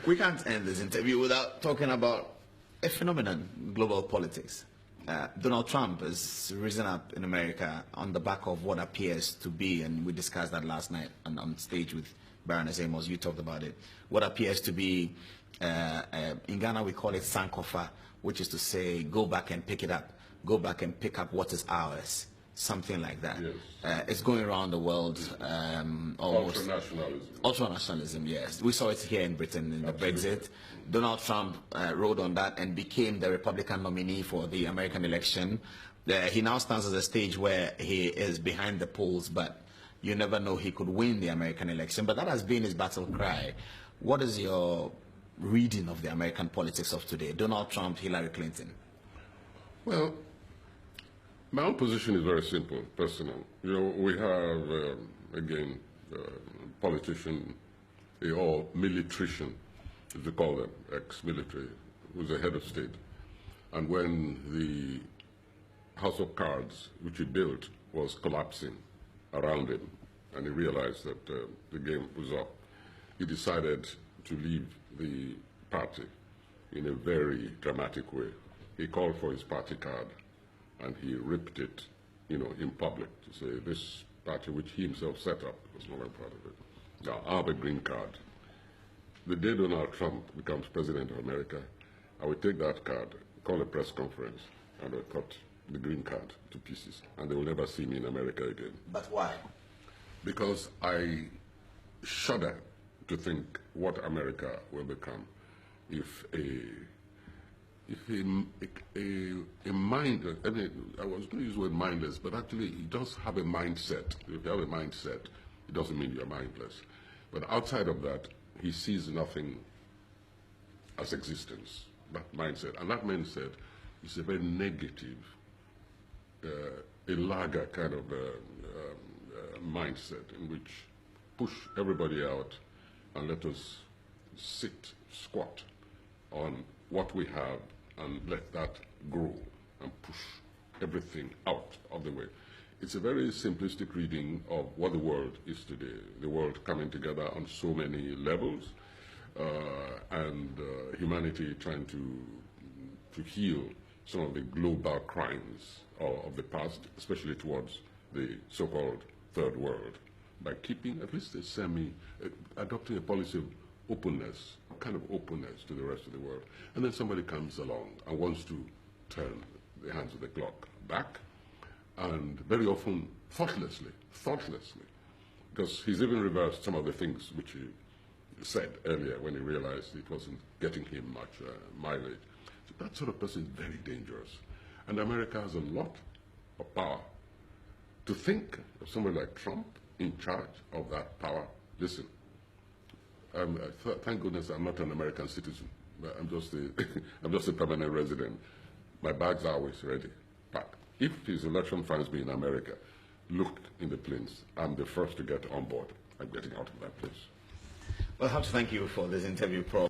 We can't end this interview without talking about a phenomenon in global politics. Donald Trump has risen up in America on the back of what appears to be, and we discussed that last night on stage with Baroness Amos, you talked about it, what appears to be, in Ghana we call it Sankofa, which is to say, go back and pick it up, go back and pick up what is ours. Something like that. Yes. It's going around the world almost. Ultranationalism. Ultranationalism, yes. We saw it here in Britain in the Absolutely. Brexit. Donald Trump rode on that and became the Republican nominee for the American election. He now stands at a stage where he is behind the polls, but you never know, he could win the American election. But that has been his battle cry. What is your reading of the American politics of today? Donald Trump, Hillary Clinton. Well, my own position is very simple, personal. You know, we have, again, politician or militrician, as they call them, ex-military, who's the head of state. And when the house of cards, which he built, was collapsing around him, and he realized that the game was up, he decided to leave the party in a very dramatic way. He called for his party card, and he ripped it, you know, in public to say this party, which he himself set up, was no longer part of it. Now, I have a green card. The day Donald Trump becomes president of America, I will take that card, call a press conference, and I'll cut the green card to pieces, and they will never see me in America again. But why? Because I shudder to think what America will become if a mind, I mean, I was going to use the word mindless, but actually he does have a mindset. If you have a mindset, it doesn't mean you're mindless. But outside of that, he sees nothing as existence, that mindset. And that mindset is a very negative, a lager kind of mindset in which push everybody out and let us sit, squat on what we have and let that grow and push everything out of the way. It's a very simplistic reading of what the world is today. The world coming together on so many levels, and humanity trying to heal some of the global crimes of the past, especially towards the so-called third world, by keeping at least adopting a policy of openness, kind of openness to the rest of the world. And then somebody comes along and wants to turn the hands of the clock back, and very often thoughtlessly, because he's even reversed some of the things which he said earlier when he realized it wasn't getting him much mileage. So that sort of person is very dangerous. And America has a lot of power. To think of somebody like Trump in charge of that power, listen, thank goodness I'm not an American citizen. I'm just a permanent resident. My bags are always ready, packed. If his election finds me in America, look in the planes. I'm the first to get on board. I'm getting out of that place. Well, I have to thank you for this interview, Prof.